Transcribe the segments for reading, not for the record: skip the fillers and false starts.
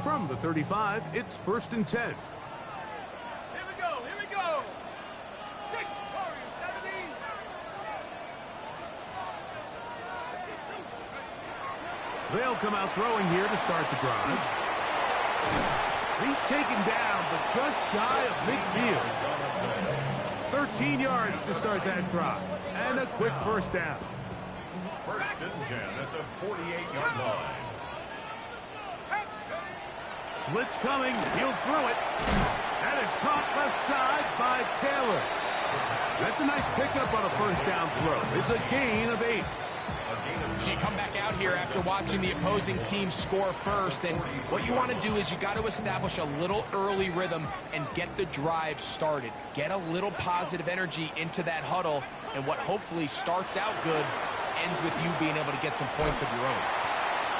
From the 35, it's 1st and 10. Here we go, here we go. 6, 17. They'll come out throwing here to start the drive. He's taken down, but just shy of midfield. 13 yards to start that drive. And a quick first down. 1st and 10 at the 48-yard line. Blitz coming. He'll throw it. That is caught left side by Taylor. That's a nice pickup on a first down throw. It's a gain of 8. So you come back out here after watching the opposing team score first, and what you want to do is you got to establish a little early rhythm and get the drive started. Get a little positive energy into that huddle, and what hopefully starts out good ends with you being able to get some points of your own.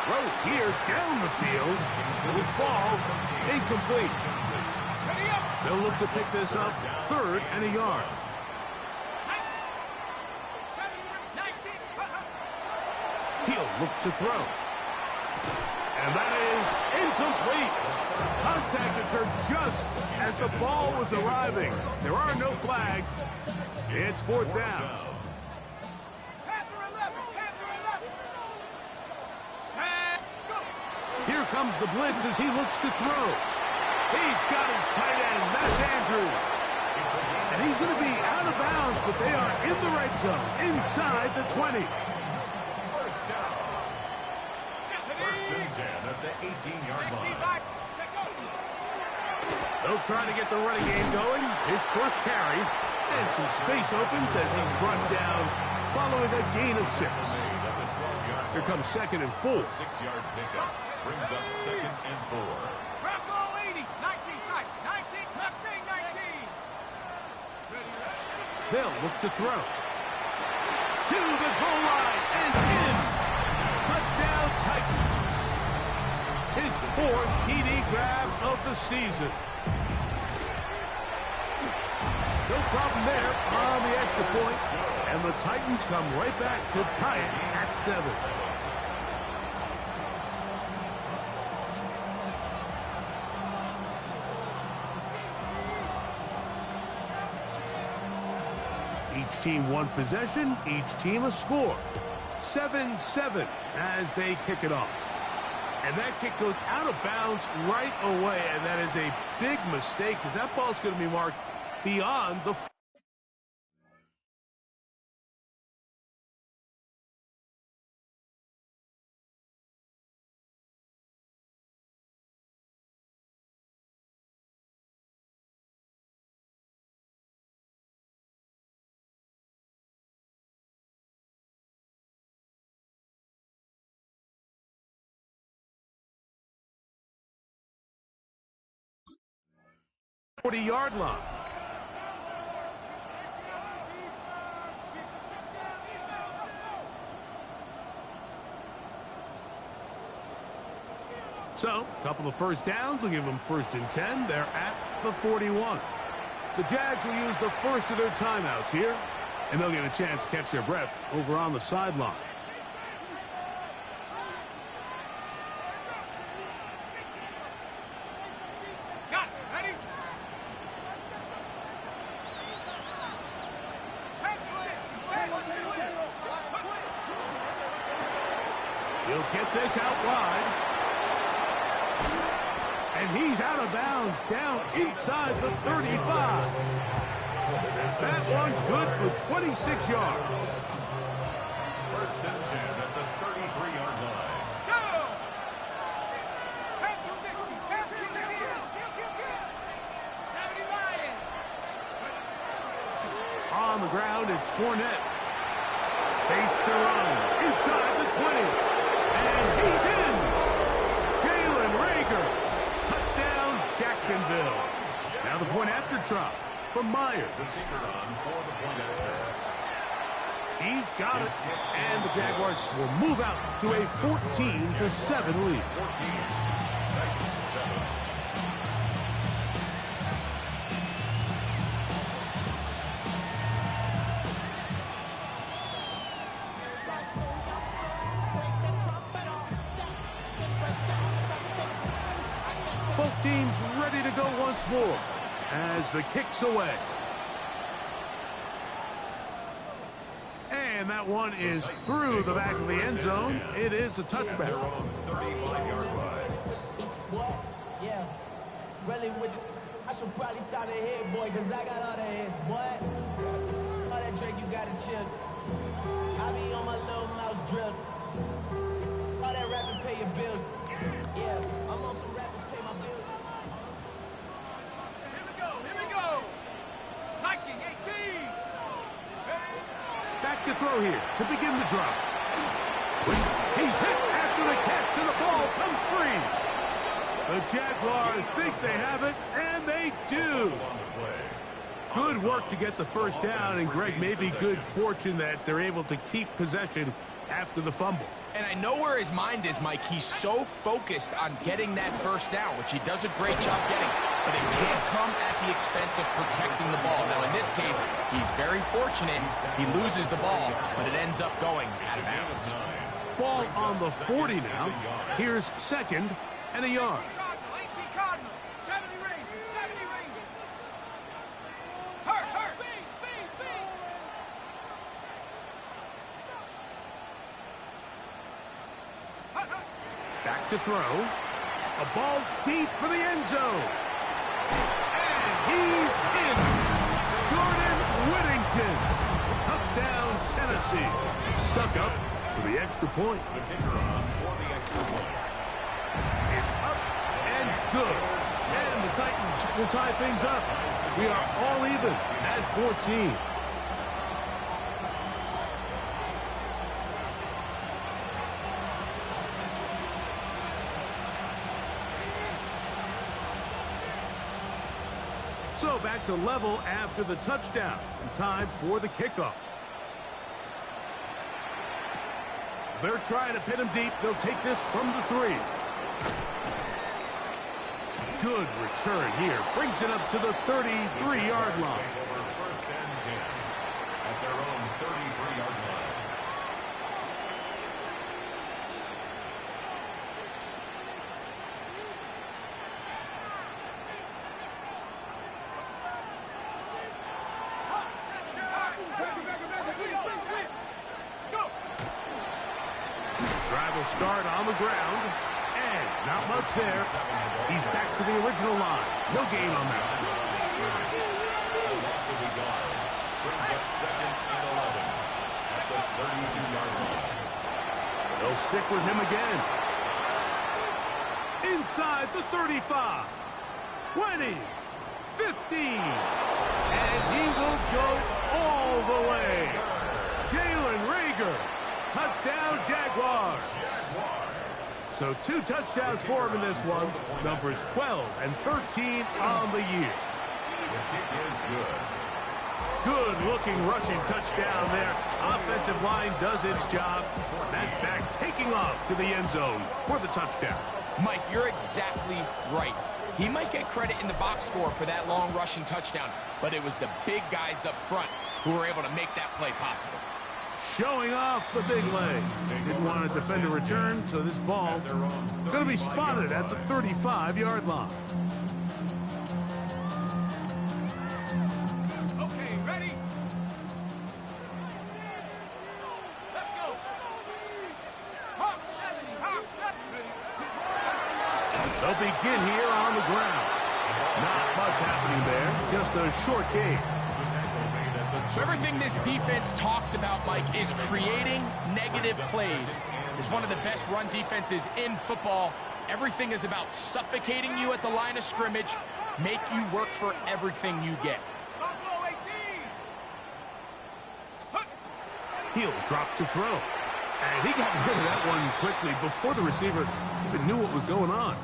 Throw here down the field. It will fall. Incomplete. They'll look to pick this up 3rd and a yard. He'll look to throw. And that is incomplete. Contact occurred just as the ball was arriving. There are no flags. It's 4th down. Here comes the blitz as he looks to throw. He's got his tight end. That's Andrew. And he's going to be out of bounds, but they are in the red zone, inside the 20. 1st and 10 at the 18-yard line. They'll try to get the running game going. His first carry. And some space opens as he's brought down following a gain of 6. Here comes 2nd and 4. 6-yard pickup brings up 2nd and 4. Grab ball 80, 19 side, 19, Mustang 19. They'll look to throw. To the goal line and in. Touchdown Titans. His 4th TD grab of the season. No problem there on the extra point. And the Titans come right back to tie it at 7. Each team one possession, each team a score. 7-7 as they kick it off. And that kick goes out of bounds right away, and that is a big mistake because that ball's going to be marked beyond the... ...40-yard line. So, a couple of first downs will give them 1st and 10. They're at the 41. The Jags will use the first of their timeouts here, and they'll get a chance to catch their breath over on the sideline. He'll get this out wide. And he's out of bounds down inside the 35. That one's good for 26 yards. 1st and 10 at the 33-yard line. On the ground, it's Fournette. Space to run inside the 20. And he's in. Jalen Rager. Touchdown, Jacksonville. Now the point after try from Myers. He's got it. And the Jaguars will move out to a 14-7 lead. 14-7. Both teams ready to go once more as the kick's away. And that one is through the back of the end zone. It is a touchback. 35-yard line. What? Yeah. Really, I should probably start a hit, boy, because I got all the hits, boy. All that drink, you got to chill. I be on my little mouse drill. All that rapping, pay your bills. Yeah, I'm on some rappers, pay my bills. Here we go. Nike 18. Back to throw here to begin the drive. He's hit after the catch, and the ball comes free. The Jaguars think they have it, and they do. Good work to get the first down, and Greg, maybe good fortune that they're able to keep possession after the fumble. And I know where his mind is, Mike. He's so focused on getting that first down, which he does a great job getting, but it can't come at the expense of protecting the ball. Now, in this case, he's very fortunate. He loses the ball, but it ends up going out of bounds. Ball on the 40 now. Here's second and a yard. Cardinal, 18 Cardinal. 70 Rangers, 70 Rangers. Hurt. Beat. Back to throw. A ball deep for the end zone. And he's in. Gordon Whittington. Touchdown, Tennessee. Suck up for the extra point. The kicker on for the extra point. It's up and good. And the Titans will tie things up. We are all even at 14. So back to level after the touchdown. And time for the kickoff. They're trying to pin him deep. They'll take this from the 3. Good return here. Brings it up to the 33-yard line. Over first and 10 at their own 33-yard line. Drive will start on the ground. And not much there. He's back to the original line. No gain on that. A loss of the guard brings up second and 11 at the 32-yard line. They'll stick with him again. Inside the 35. 20. 15. And he will go all the way. Jalen Reagor. Touchdown, Jaguars. So 2 touchdowns for him in this one. Numbers 12 and 13 on the year. The kick is good. Good-looking rushing touchdown there. Offensive line does its job. That back taking off to the end zone for the touchdown. Mike, you're exactly right. He might get credit in the box score for that long rushing touchdown, but it was the big guys up front who were able to make that play possible. Showing off the big legs. Didn't want to defend a return, so this ball going to be spotted at the 35-yard line. Okay, ready? Let's go. Hawk 70. They'll begin here on the ground. Not much happening there. Just a short gain. So everything this defense talks about, Mike, is creating negative plays. It's one of the best run defenses in football. Everything is about suffocating you at the line of scrimmage, make you work for everything you get. Buffalo 18. He'll drop to throw. And he got rid of that one quickly before the receiver even knew what was going on.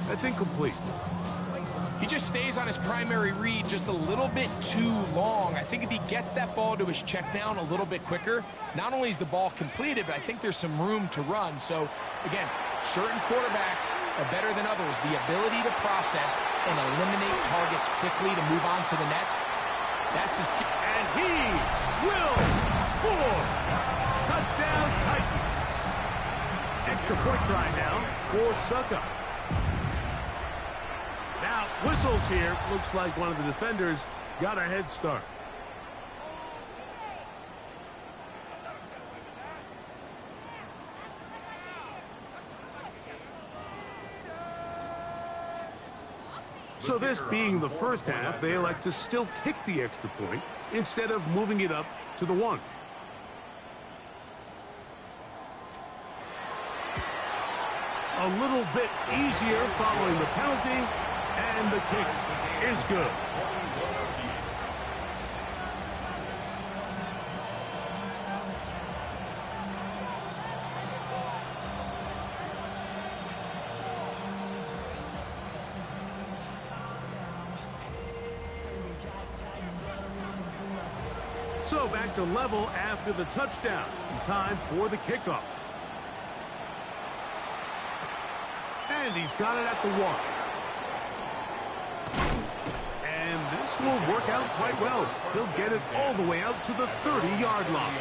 That's incomplete. He just stays on his primary read just a little bit too long. I think if he gets that ball to his check down a little bit quicker, not only is the ball completed, but I think there's some room to run. So, again, certain quarterbacks are better than others. The ability to process and eliminate targets quickly to move on to the next, that's a skill. And he will score. Touchdown, Titans. Extra point try now for Suckup. Whistles here. Looks like one of the defenders got a head start. So this being the first half, they elect to still kick the extra point instead of moving it up to the 1. A little bit easier following the penalty, and the kick is good. So back to level after the touchdown. Time for the kickoff. And he's got it at the 1. And this will work out quite well. He'll get it all the way out to the 30-yard line.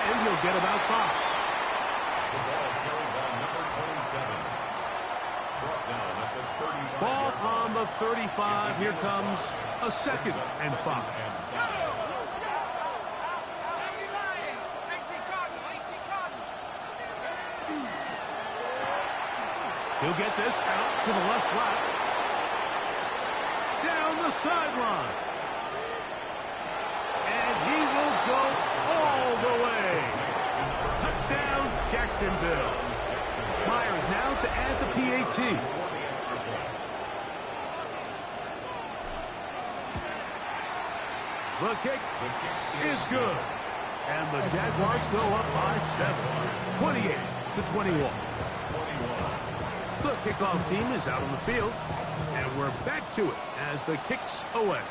And he'll get about 5. Ball on the 35. Here comes a 2nd and 5. He'll get this out to the left flat. Down the sideline. And he will go all the way. Touchdown, Jacksonville. Myers now to add the PAT. The kick is good. And the Jaguars go up by 7, 28-21. The kickoff team is out on the field, and we're back to it as the kick's away.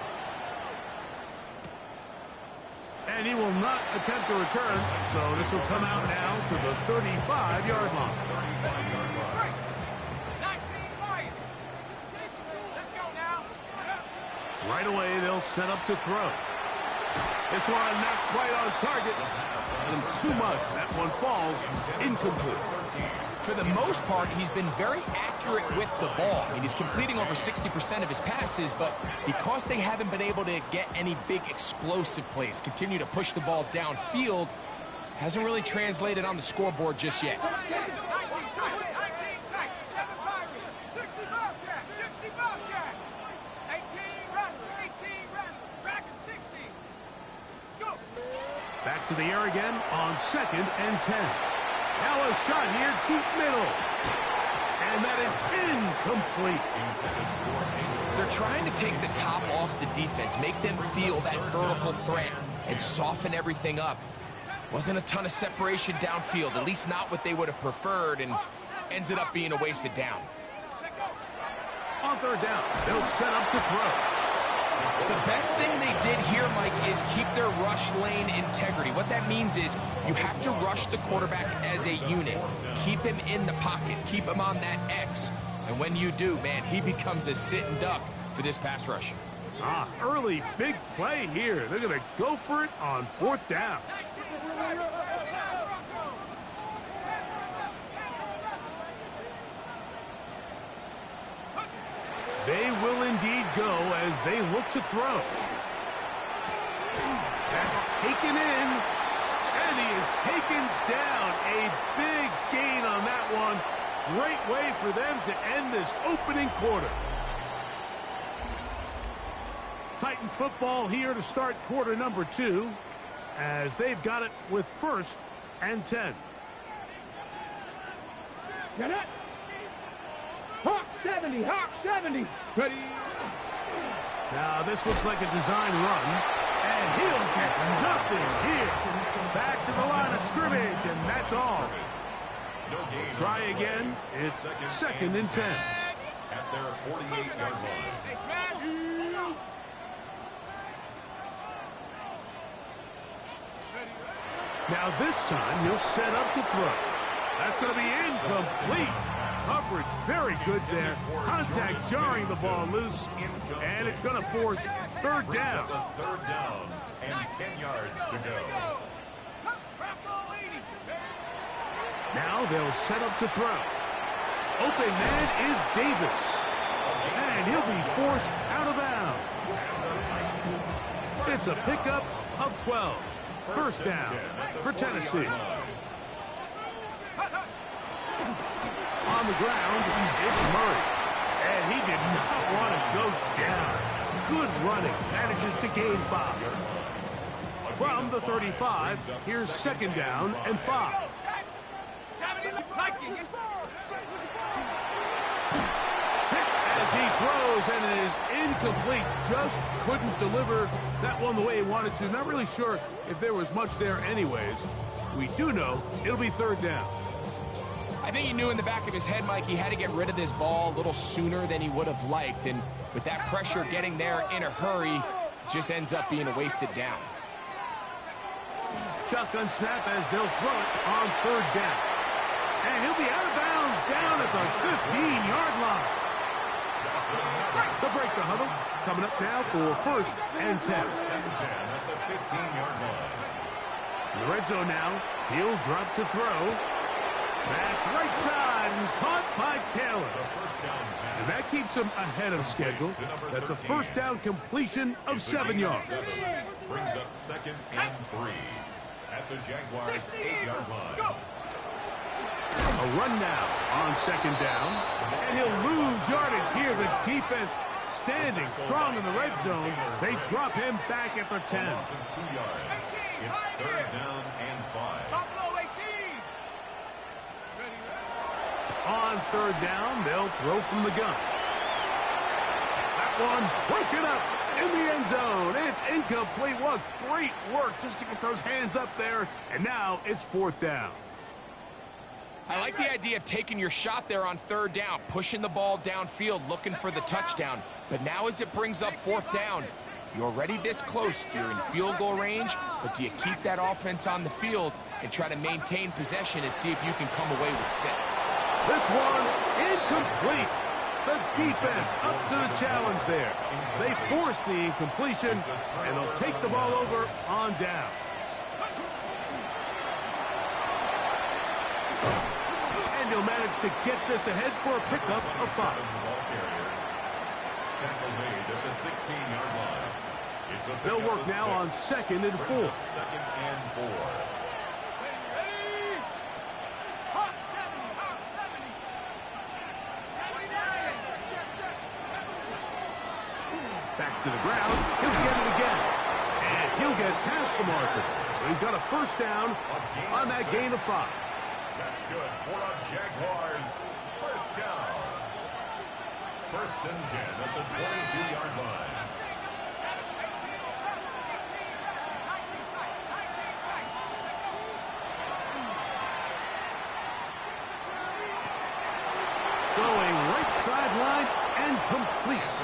And he will not attempt a return, so this will come out now to the 35-yard line. Right away, they'll set up to throw. This one not quite on target. And too much. That one falls incomplete. For the most part, he's been very accurate with the ball. I mean, he's completing over 60% of his passes, but because they haven't been able to get any big explosive plays, continue to push the ball downfield, hasn't really translated on the scoreboard just yet. Back to the air again on 2nd and 10. Now a shot here, deep middle. And that is incomplete. They're trying to take the top off the defense, make them feel that vertical threat, and soften everything up. Wasn't a ton of separation downfield, at least not what they would have preferred, and ends it up being a wasted down. On 3rd down, they'll set up to throw. The best thing they did here, Mike, is keep their rush lane integrity. What that means is you have to rush the quarterback as a unit. Keep him in the pocket. Keep him on that X. And when you do, man, he becomes a sitting duck for this pass rush. Early big play here. They're going to go for it on 4th down. They will indeed go as they look to throw. That's taken in, and he is taken down. A big gain on that one. Great way for them to end this opening quarter. Titans football here to start quarter number 2, as they've got it with 1st and 10. Get it! Hawk 70, Hawk 70. Ready? Now this looks like a design run, and he'll get nothing here. Back to the line of scrimmage, and that's all. Try again. It's 2nd and 10. At their 48-yard line. Now this time he'll set up to throw. That's going to be incomplete. Coverage very good there. Contact jarring the ball loose. And it's going to force 3rd down. 3rd down and 10 yards Now they'll set up to throw. Open man is Davis. And he'll be forced out of bounds. It's a pickup of 12. First down for Tennessee. On the ground, it's Murray. And he did not want to go down. Good running. Manages to gain 5. From the 35, here's second down and 5. As he throws, and it is incomplete. Just couldn't deliver that one the way he wanted to. Not really sure if there was much there anyways. We do know it'll be third down. I think he knew in the back of his head, Mike, he had to get rid of this ball a little sooner than he would have liked. And with that pressure getting there in a hurry, it just ends up being a wasted down. Shotgun snap as they'll throw it on third down. And he'll be out of bounds down at the 15-yard line. The break the huddle coming up now for first and 10. In the red zone now, he'll drop to throw. That's right side and caught by Taylor. And that keeps him ahead of schedule. That's a first down completion of 7 yards. Brings up second and 3 at the Jaguars' 8-yard line. A run now on second down. And he'll lose yardage here. The defense standing strong in the red zone. They drop him back at the 10. 2 yards. It's third down and 5. On third down, they'll throw from the gun. That one broken up in the end zone. It's incomplete. What great work just to get those hands up there. And now it's fourth down. I like the idea of taking your shot there on third down, pushing the ball downfield, looking for the touchdown. But now as it brings up fourth down, you're already this close. You're in field goal range, but do you keep that offense on the field and try to maintain possession and see if you can come away with 6? This one incomplete. The defense up to the challenge there. They force the incompletion, and they'll take the ball over on down. And he'll manage to get this ahead for a pickup of 5. Tackle made at the 16-yard line. They'll work now on second and 4. Second and 4. Back to the ground. He'll get it again. And he'll get past the marker. So he's got a first down on that gain of 5. That's good for a Jaguars. First down. First and 10 at the 22-yard line. Going right sideline and complete.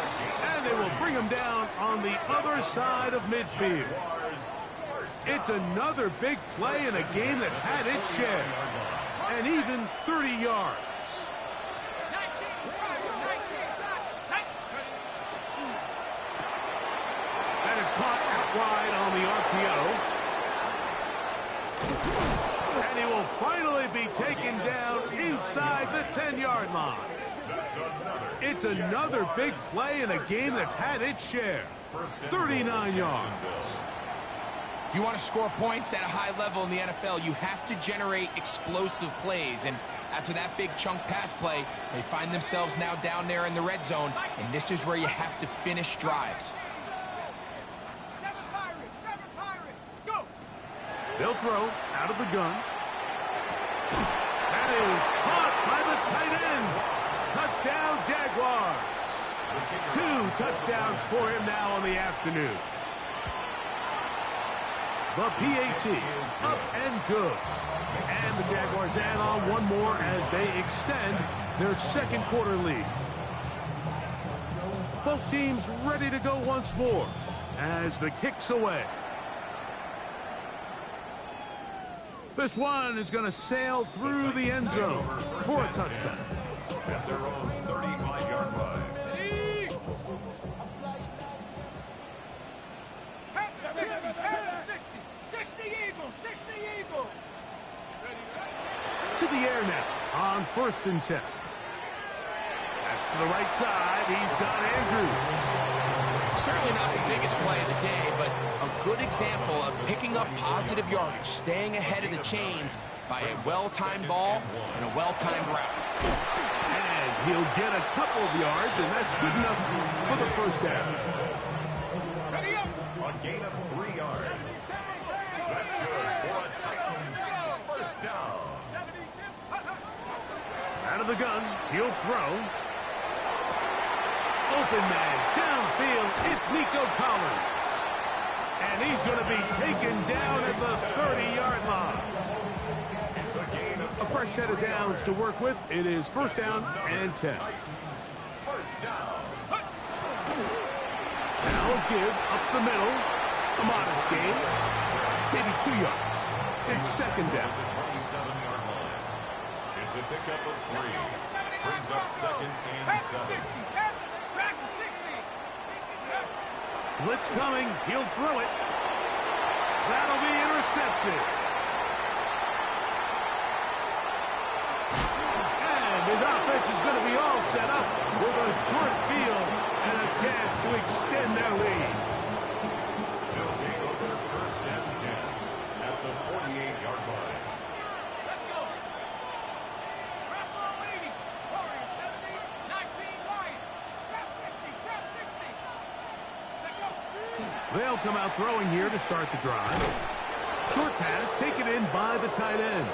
And they will bring him down on the other side of midfield. It's another big play in a game that's had its share. And even 30 yards. That is caught out wide on the RPO. And he will finally be taken down inside the 10-yard line. It's another big play in a game that's had its share. 39 yards. If you want to score points at a high level in the NFL, you have to generate explosive plays. And after that big chunk pass play, they find themselves now down there in the red zone. And this is where you have to finish drives. They'll throw out of the gun. That is caught by the tight end. Touchdown, Jaguars. 2 touchdowns for him now on the afternoon. The PAT up and good. And the Jaguars add on one more as they extend their second quarter lead. Both teams ready to go once more as the kick's away. This one is going to sail through the end zone for a touchdown. At their own 35-yard line. 60 Eagles, 60 Eagles. to the air now on 1st and 10. That's to the right side. He's got Andrews. Certainly not the biggest play of the day, but a good example of picking up positive yardage, staying ahead of the chains by a well-timed ball and a well-timed route. And he'll get a couple of yards, and that's good enough for the first down. A gain of 3 yards. That's good for a Titans first down. Out of the gun, he'll throw. Open man, downfield, it's Nico Collins. And he's going to be taken down at the 30-yard line. It's a gain of A fresh set of downs to work with. It is 1st down and 10. first down. Now a give up the middle. A modest gain. Maybe 2 yards. It's 2nd down. The 27-yard line. It's a pickup of 3. Brings up 2nd and 7. Blitz coming. He'll throw it. That'll be intercepted. And his offense is going to be all set up with a short field and a chance to extend their lead. They'll take over 1st and 10 at the 48-yard line. Let's go. Wrap roll 80. Warriors 70. 19 Lion. Trap 60. Trap 60. Check go. They'll come out throwing here to start the drive. Short pass taken in by the tight end.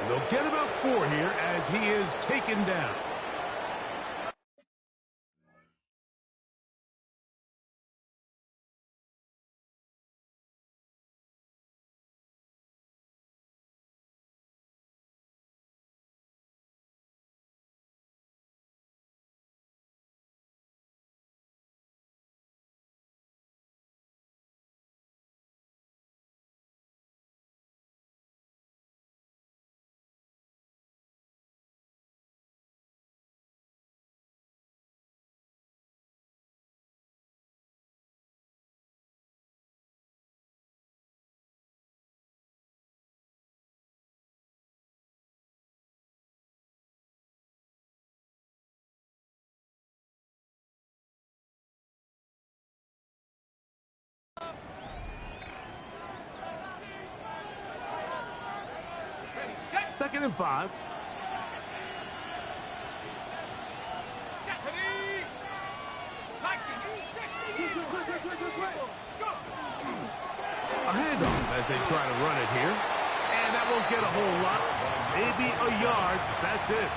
And they'll get about 4 here as he is taken down. Second and 5. A handoff as they try to run it here. And that won't get a whole lot. Maybe a yard. That's it.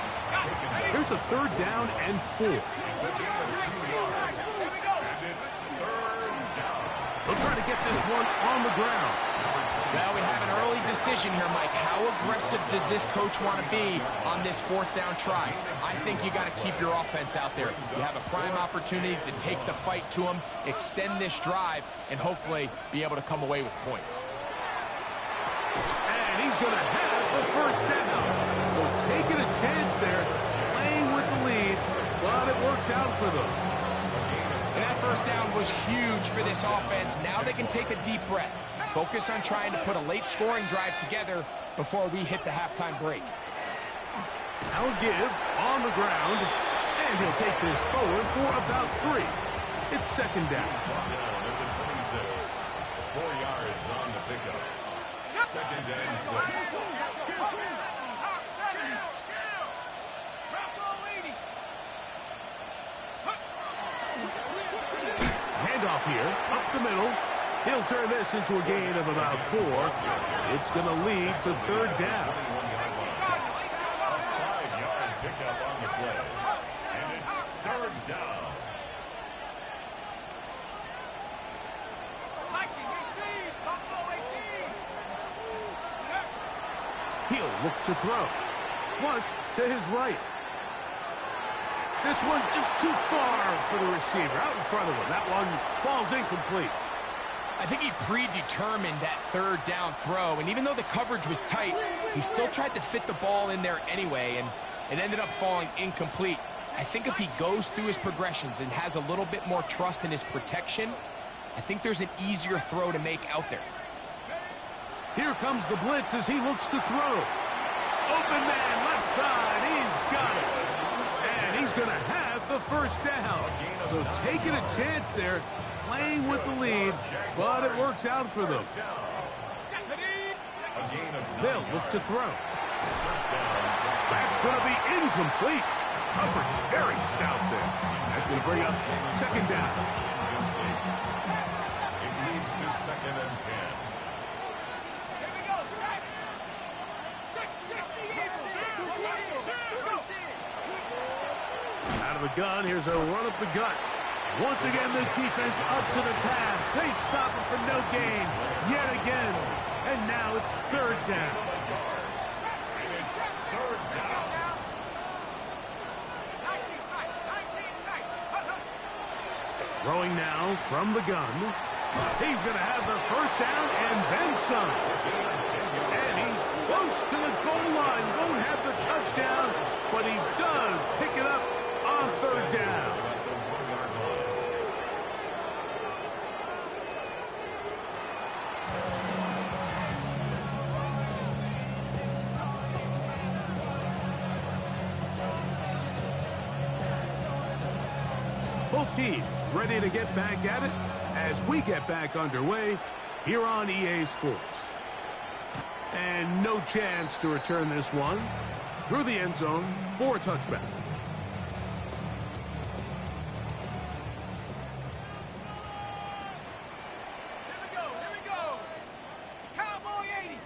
Here's a 3rd down and 4. It's a gain of 2 yards. And it's 3rd down. They'll try to get this one on the ground. Well, we have an early decision here, Mike. How aggressive does this coach want to be on this 4th down try? I think you got to keep your offense out there. You have a prime opportunity to take the fight to him, extend this drive, and hopefully be able to come away with points. And he's going to have the 1st down. So taking a chance there, playing with the lead, but it works out for them. And that 1st down was huge for this offense. Now they can take a deep breath. Focus on trying to put a late scoring drive together before we hit the halftime break. Now give on the ground, and he'll take this forward for about 3. It's 2nd down. Down at the 26. 4 yards on the pickup. 2nd and 6. Handoff here, up the middle. He'll turn this into a gain of about 4. It's going to lead to 3rd down. 5-yard pickup on the play. And it's 3rd down. He'll look to throw. Flush to his right. This one just too far for the receiver. Out in front of him. That one falls incomplete. I think he predetermined that 3rd down throw, and even though the coverage was tight, he still tried to fit the ball in there anyway, and it ended up falling incomplete. I think if he goes through his progressions and has a little bit more trust in his protection, I think there's an easier throw to make out there. Here comes the blitz as he looks to throw. Open man, left side. He's got it. And he's going to have the first down. So taking a chance there, playing with the lead, but it works out for them. They'll look to throw. That's going to be incomplete. Coverage very stout there. That's going to bring up second down. It leads to 2nd and 10. Here we go, set. 60 Out of the gun, here's a run up the gut. Once again, this defense up to the task. They stop it for no gain yet again. And now it's third down. And it's third down. Throwing now from the gun. He's going to have the first down and then some. And he's close to the goal line. Won't have the touchdown, but he does pick it up on third down. Both teams ready to get back at it as we get back underway here on EA Sports. And no chance to return this one through the end zone for a touchback. Here we go. Cowboy 80.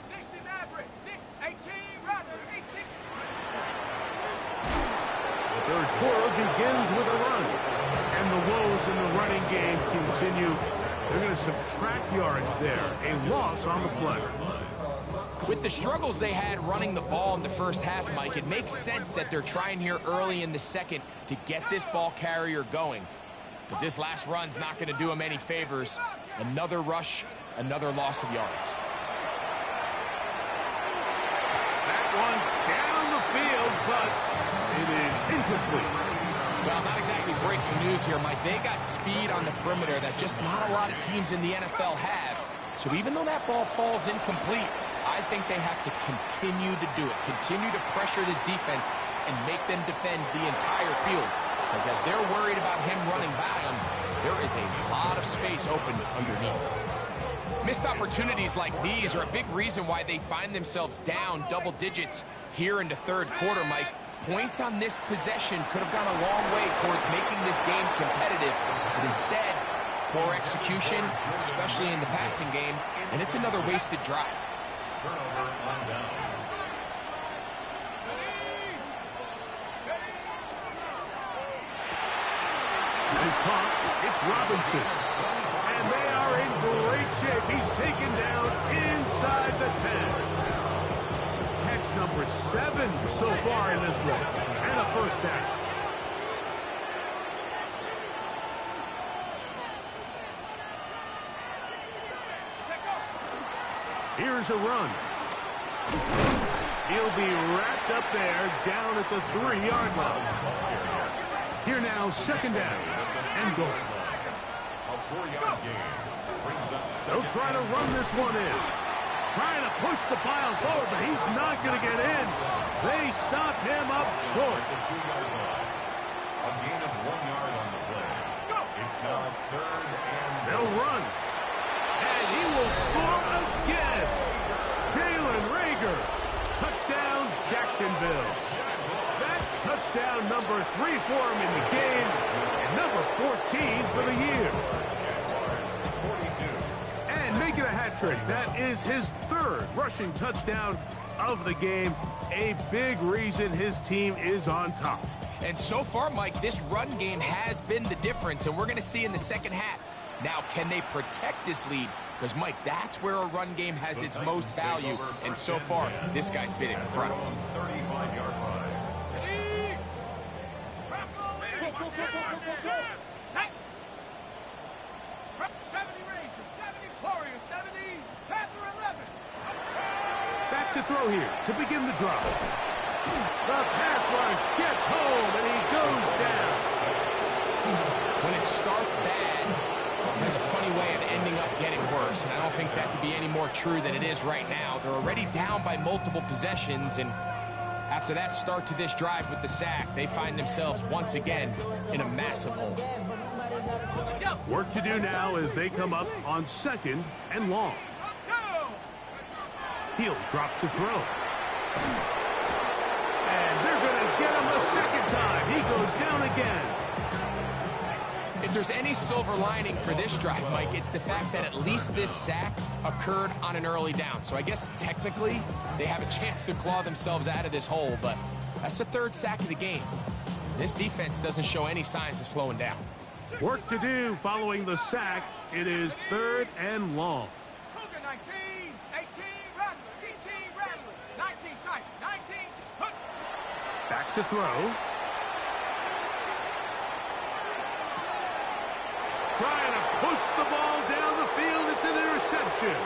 60 Maverick. 18, rather, 18. The third quarter begins with a run. And the woes in the running game continue. They're going to subtract yards there. A loss on the play. With the struggles they had running the ball in the first half, Mike, it makes sense that they're trying here early in the second to get this ball carrier going. But this last run's not going to do him any favors. Another rush, another loss of yards. That one down the field, but it is incomplete. Well, not exactly breaking news here, Mike. They got speed on the perimeter that just not a lot of teams in the NFL have. So even though that ball falls incomplete, I think they have to continue to do it. Continue to pressure this defense and make them defend the entire field. Because as they're worried about him running by them, there is a lot of space open underneath. Missed opportunities like these are a big reason why they find themselves down double digits here in the third quarter, Mike. Points on this possession could have gone a long way towards making this game competitive, but instead, poor execution, especially in the passing game, and it's another wasted drive. Turnover on down. It's caught. It's Robinson. And they are in great shape. He's taken down inside the 10. Catch number 7 so far in this one. And a first down. Here's a run. He'll be wrapped up there down at the 3-yard line. Here now, second down and goal. A 4-yard gain brings up They'll try to run this one in. Trying to push the pile forward, but he's not going to get in. They stop him up short. the 2-yard line. A gain of 1 yard on the play. It's now third and They'll run. And he will score again. Jalen Reagor. Touchdown, Jacksonville. That touchdown number 3 for him in the game. And number 14 for the year. 42. And making a hat trick. That is his 3rd rushing touchdown of the game. A big reason his team is on top. And so far, Mike, this run game has been the difference, and we're going to see in the second half. Now, can they protect this lead? Because, Mike, that's where a run game has its most value, and so far, this guy's been incredible. 35-yard line. Set. 70 Rangers, 70 Warriors, 70 Panther 11. Back to throw here to begin the drive. The pass rush gets home, and he goes down. When it starts bad, it has a funny way of ending up getting worse. listen, I don't think that could be any more true than it is right now. They're already down by multiple possessions, and after that start to this drive with the sack, they find themselves once again in a massive hole. Work to do now as they come up on 2nd and long. He'll drop to throw. And they're going to get him a second time. He goes down again. If there's any silver lining for this drive, Mike, it's the fact that at least this sack occurred on an early down. So I guess technically they have a chance to claw themselves out of this hole, but that's the 3rd sack of the game. This defense doesn't show any signs of slowing down. Work to do following the sack. It is 3rd and long. 19, 18, Rattler, 18, Rattler, 19 tight, 19, hook. Back to throw. Trying to push the ball down the field. It's an interception.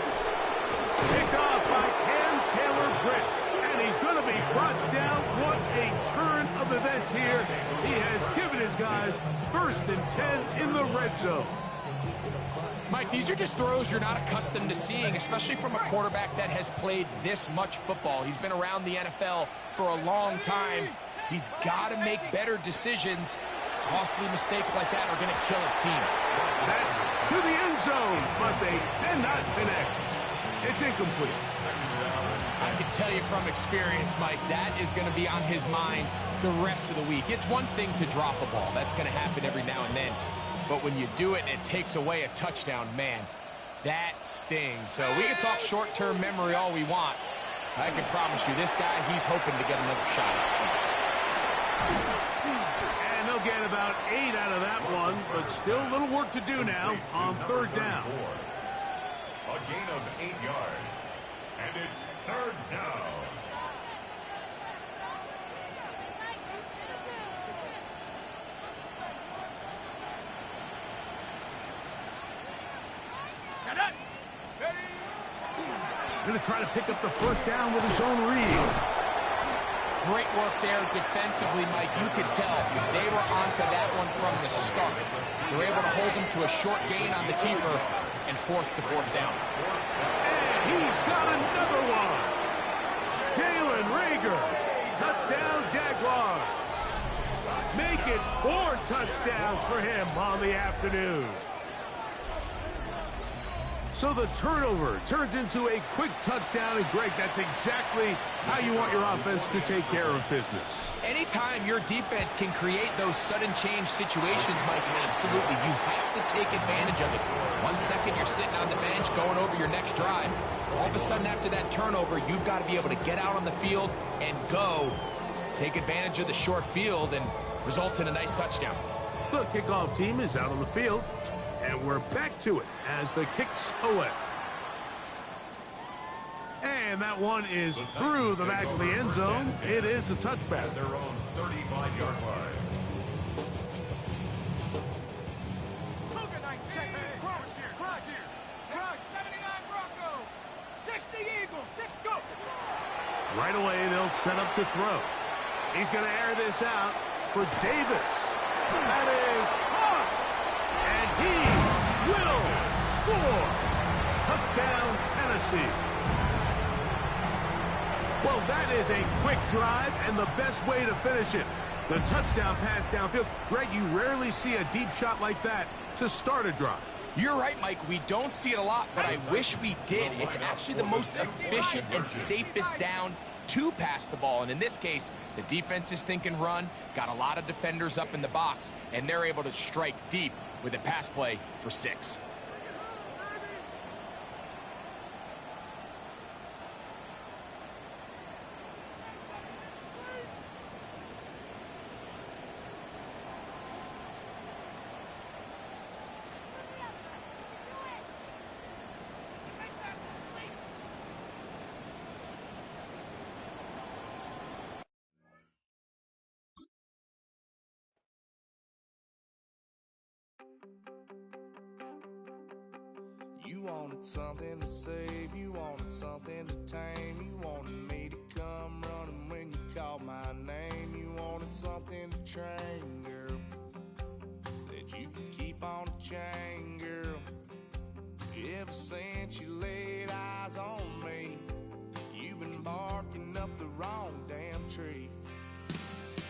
Picked off by Cam Taylor-Britt. And he's going to be brought down. What a turn of events here. He has given his guys 1st and 10 in the red zone. Mike, these are just throws you're not accustomed to seeing, especially from a quarterback that has played this much football. He's been around the NFL for a long time. He's got to make better decisions. Costly mistakes like that are going to kill his team. That's to the end zone, but they did not connect. It's incomplete. I can tell you from experience, Mike, that is going to be on his mind the rest of the week. It's one thing to drop a ball. That's going to happen every now and then. But when you do it and it takes away a touchdown, man, that stings. So we can talk short-term memory all we want. I can promise you, this guy, he's hoping to get another shot. And they'll get about 8 out of that one, but still a little work to do now on 3rd down. A gain of 8 yards. And it's 3rd down. Going to try to pick up the 1st down with his own read. Great work there defensively, Mike. You could tell they were onto that one from the start. They're able to hold him to a short gain on the keeper and force the 4th down. And he's got another one. Jalen Reagor. Touchdown, Jaguars. Make it 4 touchdowns for him on the afternoon. So the turnover turns into a quick touchdown, and Greg, that's exactly how you want your offense to take care of business. Anytime your defense can create those sudden change situations, Mike, absolutely, you have to take advantage of it. 1 second you're sitting on the bench going over your next drive. All of a sudden after that turnover, you've got to be able to get out on the field and go. Take advantage of the short field and results in a nice touchdown. The kickoff team is out on the field. And we're back to it as the kick's away. And that one is through the back of the end zone. It is a touchback. At their own 35-yard line. Cougar 19, Crunk here, 79 Bronco, 60 Eagles, 6 go. Right away, they'll set up to throw. He's going to air this out for Davis. That is caught. And he will score. Touchdown, Tennessee. Well, that is a quick drive and the best way to finish it. The touchdown pass downfield. Greg, you rarely see a deep shot like that to start a drive. You're right, Mike. We don't see it a lot, but I wish we did. It's actually the most efficient and safest down to pass the ball. And in this case, the defense is thinking run, got a lot of defenders up in the box, and they're able to strike deep with a pass play for 6. You wanted something to save, you wanted something to tame, you wanted me to come running when you called my name, you wanted something to train, girl, that you could keep on the chain, girl. Yeah, Ever since you laid eyes on me, you've been barking up the wrong damn tree.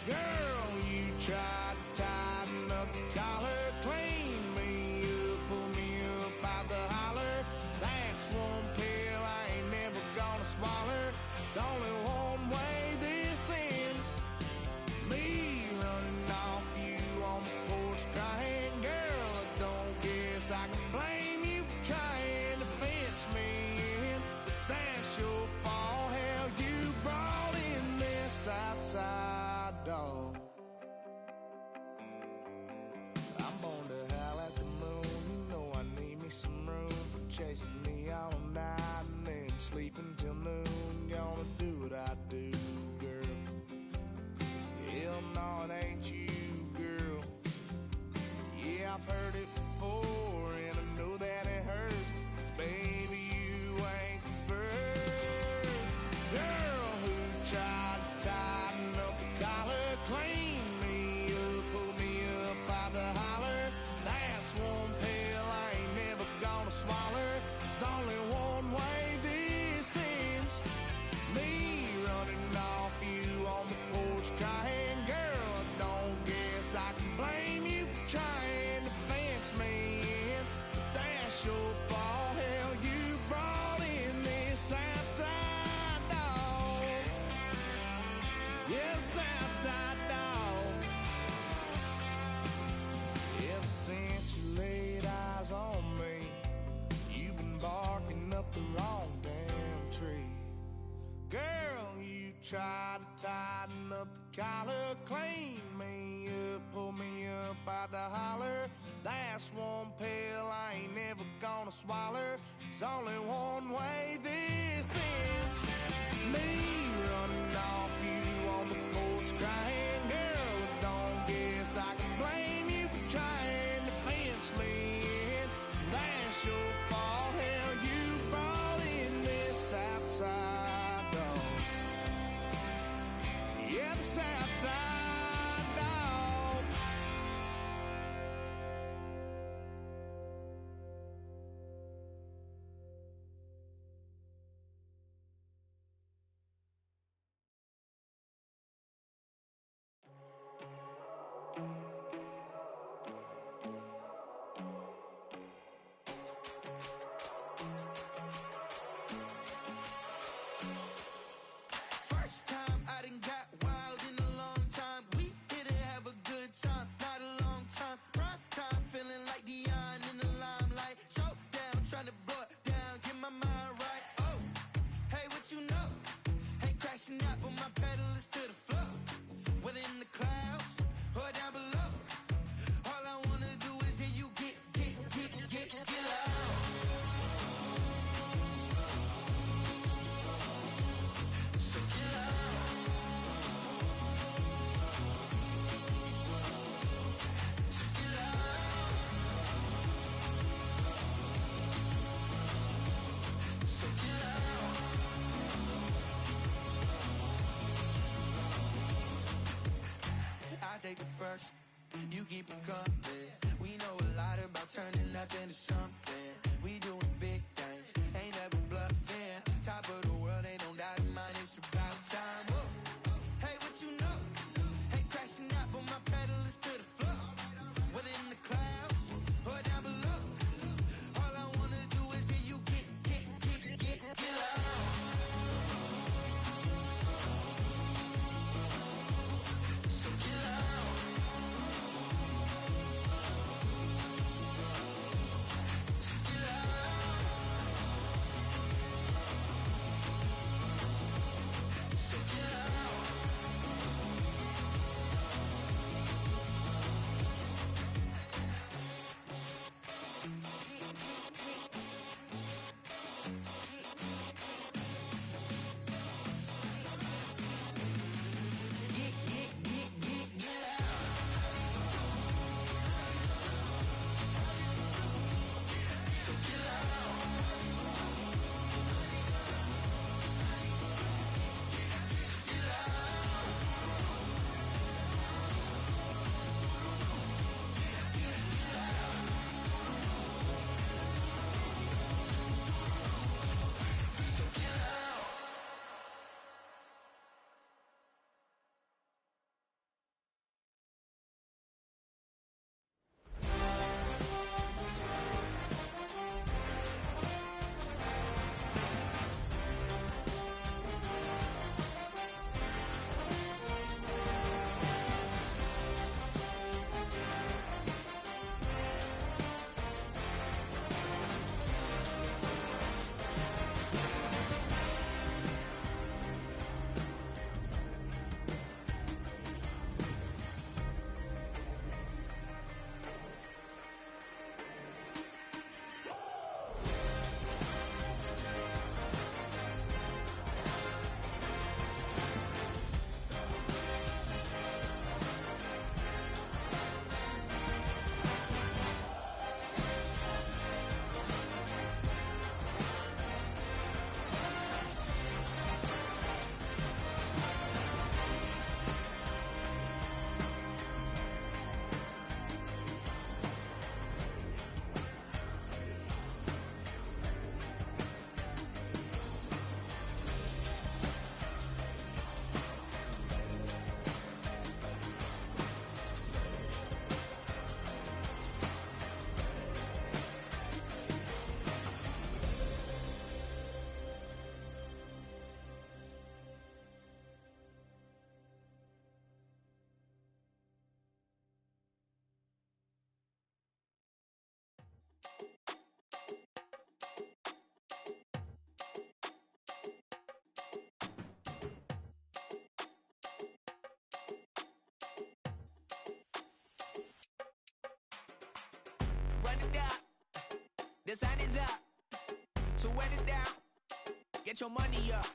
Girl, you tried to tighten up the collar, clean me up, pull me up out the holler. That's one pill I ain't never gonna swallow. It's only one way this ends. Me running off you on the porch crying. Girl, I don't guess I can blame you for trying to fence me in. But that's your fault. Hell, you brought in this outside dog. I'm born to howl at the moon. You know I need me some room for chasing me all night and then sleeping till noon. Gonna do what I do, girl. Hell no, it ain't you, girl. Yeah, I've heard it before, and I know that it hurts. Baby, you ain't the first girl who tried to tighten up the collar, clean me up, pull me up out the holler. That's one pill I ain't never gonna swallow. There's only one way this ends. Me running off you on the porch crying. Girl, I don't guess I can blame you for trying to fence me in. But that's your fault. Hell, you brought in this outside dog. Yes, outside dog. Ever since you laid eyes on me, you've been barking up the wrong damn tree. Girl, you tried to tighten up the collar, clean me up, pull me up out the holler. That's one pill I ain't never gonna swallow. There's only one way this ends. Me running off you on the porch crying. Girl, I don't guess I can blame you for trying to fence me in. That's your fault. Hell, you brought in this outside dog. Yeah, this outside dog. First time I done got wild in a long time. We didn't have a good time, not a long time. Prime time, feeling like Dion in the limelight. Showdown, trying to blow it down, get my mind right. Oh, hey, what you know? Ain't crashing out, but my pedal is to the floor. Whether in the clouds or down below, all I wanna do is hear you get loud. So get loud. So get loud. So get loud. I take the first, you keep 'em coming. We know a lot about turning nothing to something. We doing big things, ain't never bluffing. Top of the world, ain't no doubt in mine, it's about time. Whoa. Hey, what you know? Ain't crashing out, but my pedal is to the floor. Whether in the clouds or down below, all I wanna do is hear you get loud. So get loud. So run it up. The sun is up. So run it down. Get your money up.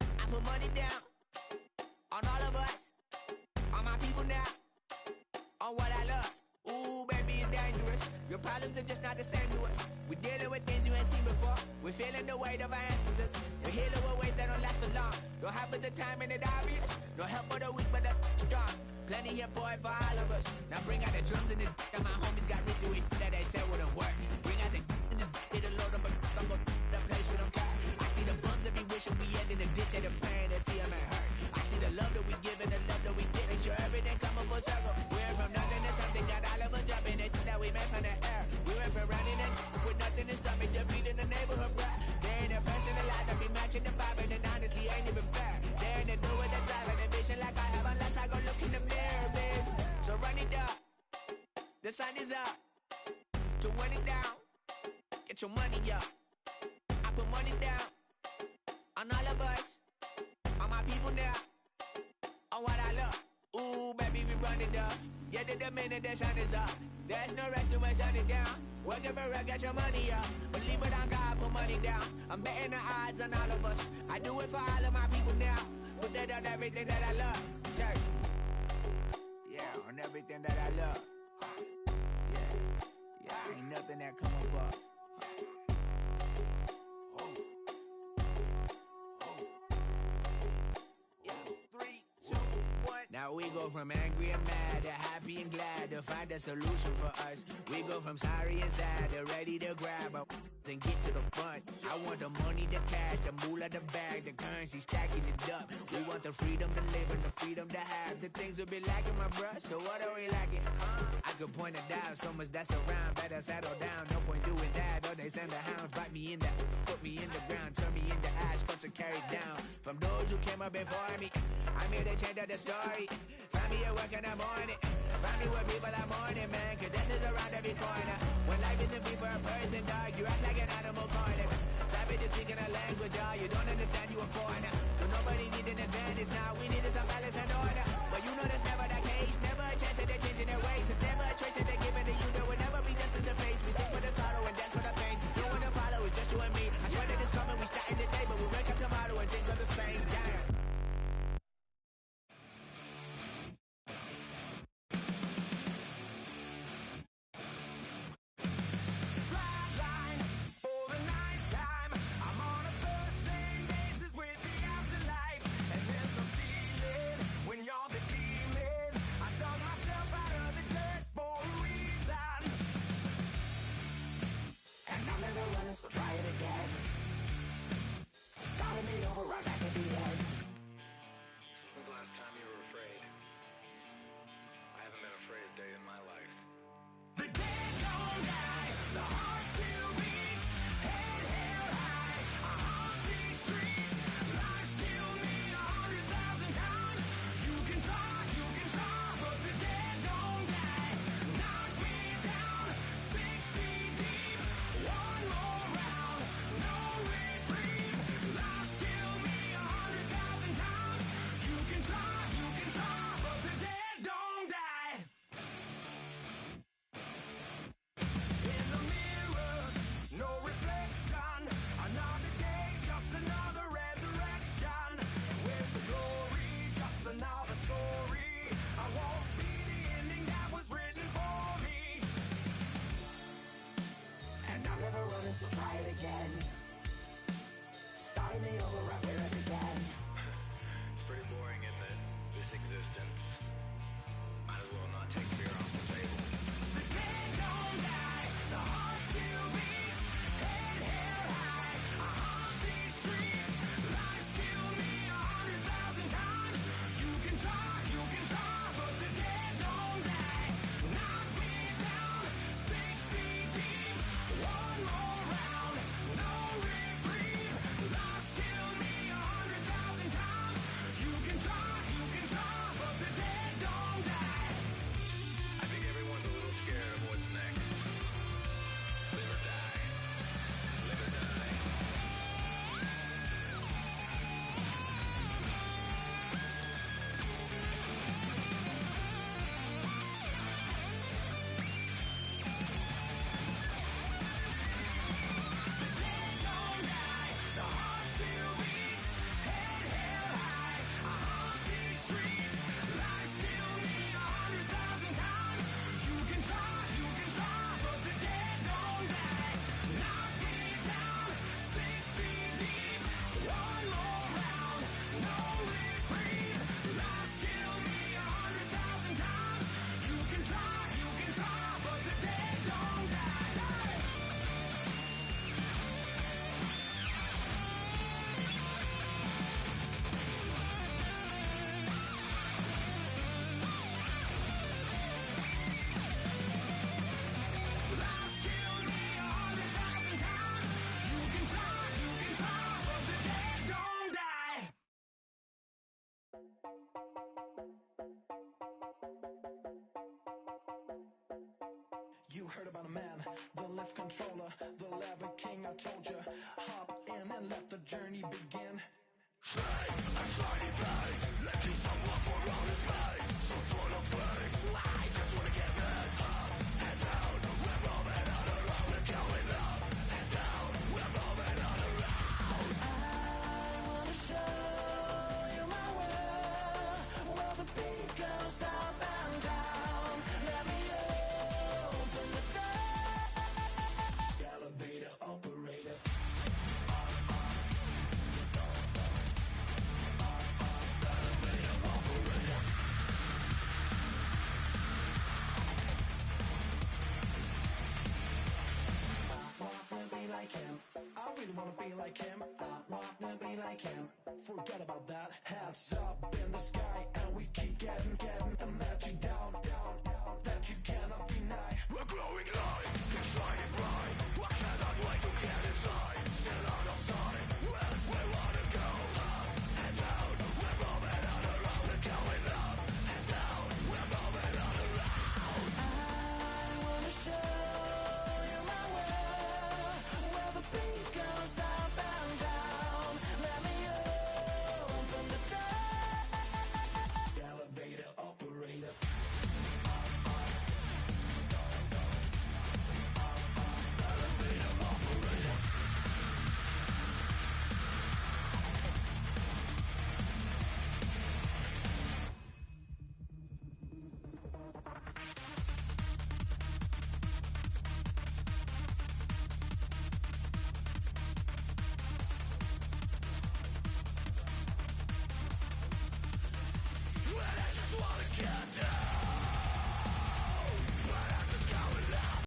I put money down on all of us, on my people now, on what I love. Ooh, baby, it's dangerous. Your problems are just not the same to us. We're dealing with things you ain't seen before. We're feeling the weight of our ancestors. We're healing with ways that don't last for long. Don't have but the time and it obvious. No help for the weak, but the strong. Plenty here for it for all of us. Now bring out the drums and the and my homies got rich doing that they said wouldn't work. Bring out the and the it'll load them, but I'm gonna the place we don't care. I see the bums that be wishing we end in the ditch and the pain that see them ain't hurt. I see the love that we give and the love that we get. Make sure everything come up full circle. We're from nothing to something, got all of us jumping it that we made from the air. We went from running and with nothing to stop me, just beat in the neighborhood, bruh. There ain't a person alive that be matching the vibe, and honestly ain't even fair. There ain't a do with the drive and the vision like I have unless I go look in the mirror, babe. So run it up, the sun is up. To run it down, get your money up. I put money down on all of us, on my people now, on what I love. Ooh, baby, we run it up. Yeah, the minute the sun is up, there's no rest to shut it down. Working for real, get your money up. Believe it on God, put money down. I'm betting the odds on all of us. I do it for all of my people now. Put that on everything that I love. Church. Yeah, on everything that I love. Yeah, ain't nothing that come above. Now we go from angry and mad to happy and glad to find a solution for us. We go from sorry and sad to ready to grab up and get to the front. I want the money, the cash, the moolah, the bag, the currency, stacking it up. We want the freedom to live and the freedom to have. The things will be lacking, my bruh, so what are we lacking? I could point it out, so much that's around. Better settle down, no point doing that. Or they send the hounds, bite me in the, put me in the ground, turn me into ash, cut to carry down. From those who came up before me, I'm here to change up the story. Find me at work in the morning. Find me where people are mourning, man. Cause death is around every corner. When life isn't free for a person, dog, you act like an animal corner. Savage is speaking a language, y'all. You don't understand, you a foreigner. But nobody need an advantage now. We needed some balance and order. But you know that's never the case. Never a chance that they're changing their ways. It's never a choice that they're giving to you. There will never be justice to face. We sing for the sorrow and dance for the pain. No one to follow, it's just you and me. I swear that it's coming, we starting today. But we wake up tomorrow and things are the same. Damn. So try it again. Starting me over right back at the end. When's the last time you were afraid? I haven't been afraid a day in my life. The dead don't die, the heart still beats, head held high, I haunt these streets, lies kill me 100,000 times. You can try, but the dead don't die. Knock me down 6 feet deep, one more round, no reprieve. Lies kill me 100,000 times. You can try, but the dead don't die. In the mirror, no reflection. Another day, just another resurrection. Where's the glory? Just another story. I won't be the ending that was written for me. And I'm never running, so try it again. Starting me over right where it began. It's pretty boring, isn't it? This existence. Might as well not take fear off the table. The dead don't die, the heart still beats, head held high, I haunt these streets, lies kill me 100,000 times. You can try, but the dead don't die. Knock me down 6 feet deep, one more round, no reprieve. Lies kill me 100,000 You heard about a man, the left controller, the lever king. I told you, hop in and let the journey begin. I really wanna be like him. I wanna be like him. Forget about that. Hands up in the sky, and we keep getting. And let you down. That